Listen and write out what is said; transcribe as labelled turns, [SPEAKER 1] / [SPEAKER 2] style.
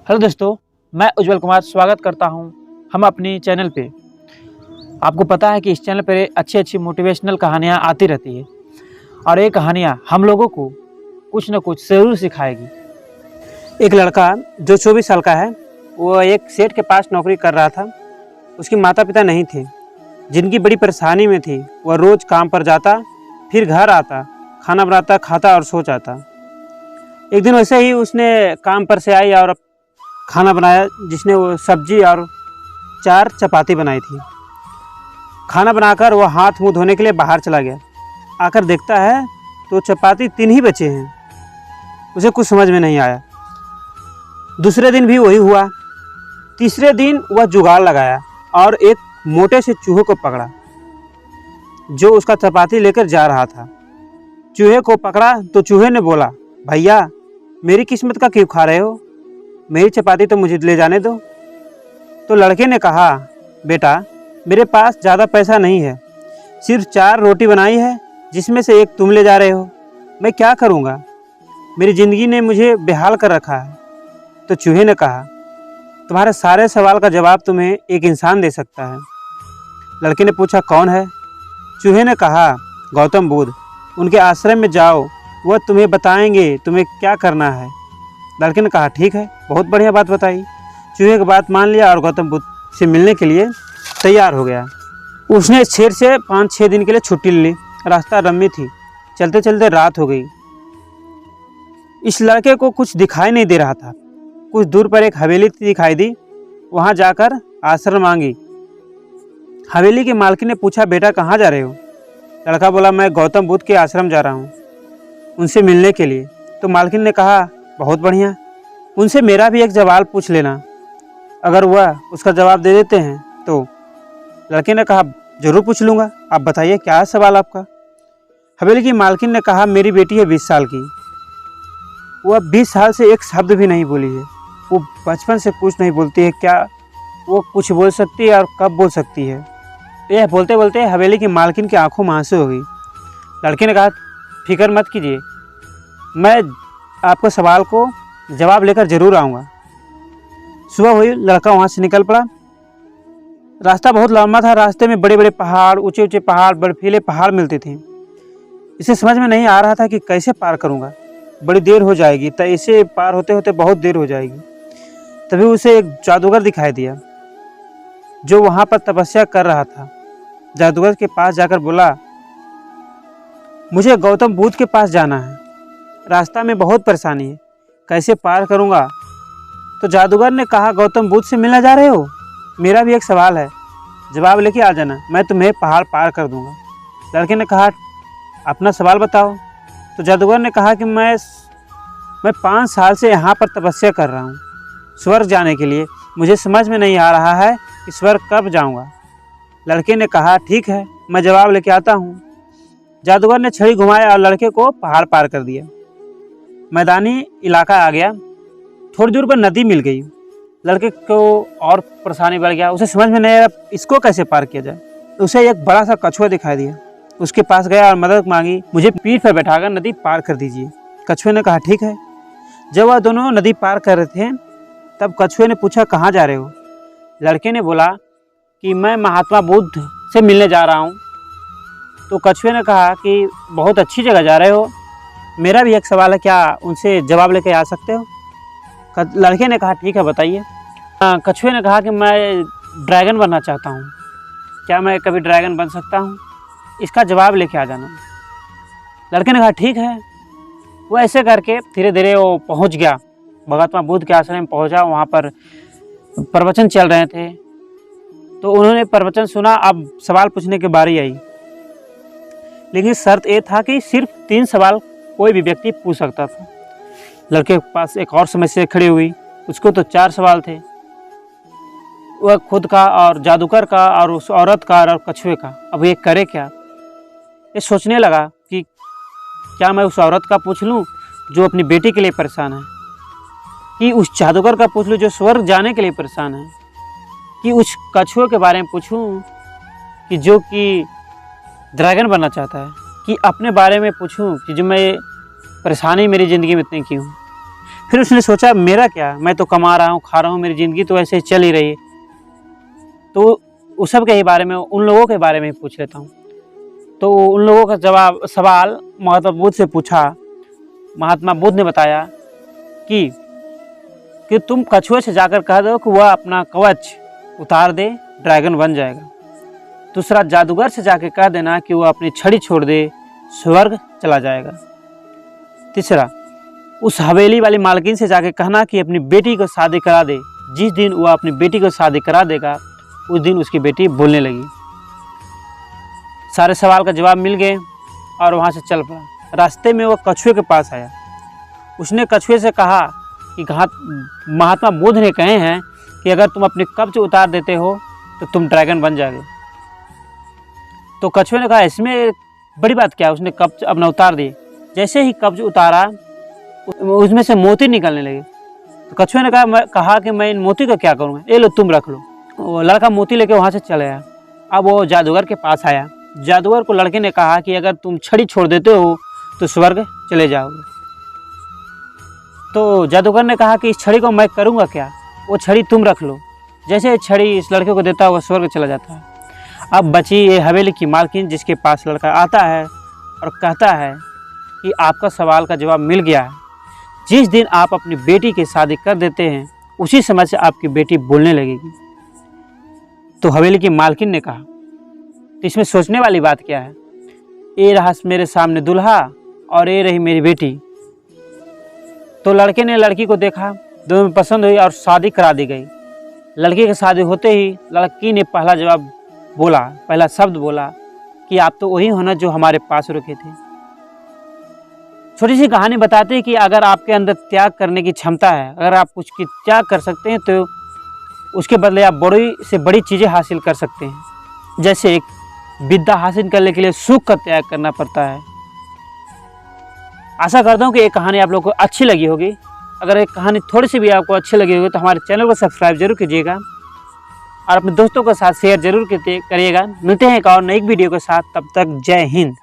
[SPEAKER 1] Hello दोस्तों, मैं उज्जवल कुमार स्वागत करता हूं हम अपनी चैनल पे। आपको पता है कि इस चैनल पर अच्छी अच्छी मोटिवेशनल कहानियां आती रहती है और ये कहानियां हम लोगों को कुछ न कुछ ज़रूर सिखाएगी। एक लड़का जो 24 साल का है, वो एक सेठ के पास नौकरी कर रहा था। उसके माता पिता नहीं थे, जिनकी बड़ी परेशानी में थी। वह रोज़ काम पर जाता, फिर घर आता, खाना बनाता, खाता और सो जाता। एक दिन वैसे ही उसने काम पर से आई और खाना बनाया, जिसने वो सब्जी और 4 चपाती बनाई थी। खाना बनाकर वो हाथ मुंह धोने के लिए बाहर चला गया। आकर देखता है तो चपाती 3 ही बचे हैं। उसे कुछ समझ में नहीं आया। दूसरे दिन भी वही हुआ। तीसरे दिन वह जुगाड़ लगाया और एक मोटे से चूहे को पकड़ा, जो उसका चपाती लेकर जा रहा था। चूहे को पकड़ा तो चूहे ने बोला, भैया मेरी किस्मत का क्यों खा रहे हो? मेरी चपाती तो मुझे ले जाने दो। तो लड़के ने कहा, बेटा मेरे पास ज़्यादा पैसा नहीं है, सिर्फ 4 रोटी बनाई है, जिसमें से एक तुम ले जा रहे हो। मैं क्या करूँगा? मेरी ज़िंदगी ने मुझे बेहाल कर रखा है। तो चूहे ने कहा, तुम्हारे सारे सवाल का जवाब तुम्हें एक इंसान दे सकता है। लड़के ने पूछा, कौन है? चूहे ने कहा, गौतम बुद्ध। उनके आश्रम में जाओ, वह तुम्हें बताएंगे तुम्हें क्या करना है। लड़के ने कहा, ठीक है, बहुत बढ़िया बात बताई। चूहे की बात मान लिया और गौतम बुद्ध से मिलने के लिए तैयार हो गया। उसने शेर से 5-6 दिन के लिए छुट्टी ले ली। रास्ता रम्मी थी, चलते चलते रात हो गई। इस लड़के को कुछ दिखाई नहीं दे रहा था। कुछ दूर पर एक हवेली दिखाई दी। वहाँ जाकर आश्रय मांगी। हवेली के मालकिन ने पूछा, बेटा कहाँ जा रहे हो? लड़का बोला, मैं गौतम बुद्ध के आश्रम जा रहा हूँ, उनसे मिलने के लिए। तो मालकिन ने कहा, बहुत बढ़िया, उनसे मेरा भी एक सवाल पूछ लेना, अगर वह उसका जवाब दे देते हैं तो। लड़के ने कहा, जरूर पूछ लूँगा, आप बताइए क्या है सवाल आपका। हवेली की मालकिन ने कहा, मेरी बेटी है 20 साल की। वह 20 साल से एक शब्द भी नहीं बोली है। वो बचपन से कुछ नहीं बोलती है। क्या वो कुछ बोल सकती है और कब बोल सकती है? यह बोलते बोलते हवेली की मालकिन की आंखों में आंसू हो गई। लड़के ने कहा, फिक्र मत कीजिए, मैं आपके सवाल को जवाब लेकर ज़रूर आऊँगा। सुबह हुई, लड़का वहाँ से निकल पड़ा। रास्ता बहुत लंबा था। रास्ते में बड़े बड़े पहाड़, ऊंचे ऊंचे पहाड़, बर्फीले पहाड़ मिलते थे। इसे समझ में नहीं आ रहा था कि कैसे पार करूँगा। बड़ी देर हो जाएगी, तो इसे पार होते होते बहुत देर हो जाएगी। तभी उसे एक जादूगर दिखाई दिया, जो वहाँ पर तपस्या कर रहा था। जादूगर के पास जाकर बोला, मुझे गौतम बुद्ध के पास जाना है, रास्ता में बहुत परेशानी है, कैसे पार करूँगा? तो जादूगर ने कहा, गौतम बुद्ध से मिलने जा रहे हो? मेरा भी एक सवाल है, जवाब लेके आ जाना, मैं तुम्हें पहाड़ पार कर दूँगा। लड़के ने कहा, अपना सवाल बताओ। तो जादूगर ने कहा कि मैं 5 साल से यहाँ पर तपस्या कर रहा हूँ स्वर्ग जाने के लिए। मुझे समझ में नहीं आ रहा है कि स्वर्ग कब जाऊँगा। लड़के ने कहा, ठीक है, मैं जवाब लेके आता हूँ। जादूगर ने छड़ी घुमाया और लड़के को पहाड़ पार कर दिया। मैदानी इलाका आ गया। थोड़ी दूर पर नदी मिल गई। लड़के को और परेशानी बढ़ गया। उसे समझ में नहीं आया इसको कैसे पार किया जाए। उसे एक बड़ा सा कछुआ दिखाई दिया। उसके पास गया और मदद मांगी, मुझे पीठ पर बैठाकर नदी पार कर दीजिए। कछुए ने कहा, ठीक है। जब वह दोनों नदी पार कर रहे थे, तब कछुए ने पूछा, कहाँ जा रहे हो? लड़के ने बोला कि मैं महात्मा बुद्ध से मिलने जा रहा हूँ। तो कछुए ने कहा कि बहुत अच्छी जगह जा रहे हो, मेरा भी एक सवाल है, क्या उनसे जवाब लेके आ सकते हो? लड़के ने कहा, ठीक है, बताइए। कछुए ने कहा कि मैं ड्रैगन बनना चाहता हूँ, क्या मैं कभी ड्रैगन बन सकता हूँ? इसका जवाब लेके आ जाना। लड़के ने कहा, ठीक है। वो ऐसे करके धीरे धीरे वो पहुँच गया, महात्मा बुद्ध के आश्रम में पहुँचा। वहाँ पर प्रवचन चल रहे थे, तो उन्होंने प्रवचन सुना। अब सवाल पूछने की बारी आई, लेकिन शर्त ये था कि सिर्फ 3 सवाल कोई भी व्यक्ति पूछ सकता था। लड़के के पास एक और समस्या खड़ी हुई। उसको तो 4 सवाल थे, वह खुद का और जादूगर का और उस औरत का और कछुए का। अब ये करे क्या? ये सोचने लगा कि क्या मैं उस औरत का पूछ लूँ जो अपनी बेटी के लिए परेशान है, कि उस जादूगर का पूछ लूँ जो स्वर्ग जाने के लिए परेशान है, कि उस कछुए के बारे में पूछूं कि जो कि ड्रैगन बनना चाहता है, कि अपने बारे में पूछूं कि जो मैं परेशानी मेरी ज़िंदगी में इतनी क्यों।
[SPEAKER 2] फिर उसने सोचा मेरा क्या, मैं तो कमा रहा हूँ, खा रहा हूँ, मेरी ज़िंदगी तो ऐसे ही चल ही रही है। तो उस सब के ही बारे में, उन लोगों के बारे में पूछ लेता हूँ। तो उन लोगों का सवाल महात्मा बुद्ध से पूछा। महात्मा बुद्ध ने बताया कि तुम कछुए से जाकर कह दो कि वह अपना कवच उतार दे, ड्रैगन बन जाएगा। दूसरा, जादूगर से जाके कह देना कि वह अपनी छड़ी छोड़ दे, स्वर्ग चला जाएगा। तीसरा, उस हवेली वाली मालकिन से जाके कहना कि अपनी बेटी को शादी करा दे। जिस दिन वह अपनी बेटी को शादी करा देगा उस दिन उसकी बेटी बोलने लगी। सारे सवाल का जवाब मिल गए और वहाँ से चल पड़ा। रास्ते में वह कछुए के पास आया। उसने कछुए से कहा कि महात्मा बुद्ध ने कहे हैं कि अगर तुम अपनी कब्ज उतार देते हो तो तुम ड्रैगन बन जाओगे। तो कछुए ने कहा इसमें बड़ी बात क्या है। उसने कब्ज अपना उतार दी। जैसे ही कब्ज उतारा उसमें से मोती निकलने लगे। तो कछुए ने कहा कि मैं इन मोती का क्या करूँगा, ये लो तुम रख लो। वो लड़का मोती लेके वहाँ से चले आया। अब वो जादूगर के पास आया। जादूगर को लड़के ने कहा कि अगर तुम छड़ी छोड़ देते हो तो स्वर्ग चले जाओगे। तो जादूगर ने कहा कि इस छड़ी को मैं करूँगा क्या, वो छड़ी तुम रख लो। जैसे छड़ी इस लड़के को देता वो स्वर्ग चला जाता है। अब बची ये हवेली की मालकिन, जिसके पास लड़का आता है और कहता है कि आपका सवाल का जवाब मिल गया है। जिस दिन आप अपनी बेटी की शादी कर देते हैं उसी समय से आपकी बेटी बोलने लगेगी। तो हवेली की मालकिन ने कहा, तो इसमें सोचने वाली बात क्या है। ये रहा मेरे सामने दूल्हा और ये रही मेरी बेटी। तो लड़के ने लड़की को देखा, दोनों में पसंद हुई और शादी करा दी गई। लड़की की शादी होते ही लड़की ने पहला शब्द बोला कि आप तो वही हो ना जो हमारे पास रुके थे। छोटी सी कहानी बताते हैं कि अगर आपके अंदर त्याग करने की क्षमता है, अगर आप कुछ की त्याग कर सकते हैं तो उसके बदले आप बड़ी से बड़ी चीज़ें हासिल कर सकते हैं। जैसे एक विद्या हासिल करने के लिए सुख का त्याग करना पड़ता है। आशा करता हूँ कि ये कहानी आप लोगों को अच्छी लगी होगी। अगर ये कहानी थोड़ी सी भी आपको अच्छी लगी होगी तो हमारे चैनल को सब्सक्राइब जरूर कीजिएगा और अपने दोस्तों के साथ शेयर जरूर करिएगा। मिलते हैं एक और नई वीडियो के साथ, तब तक जय हिंद।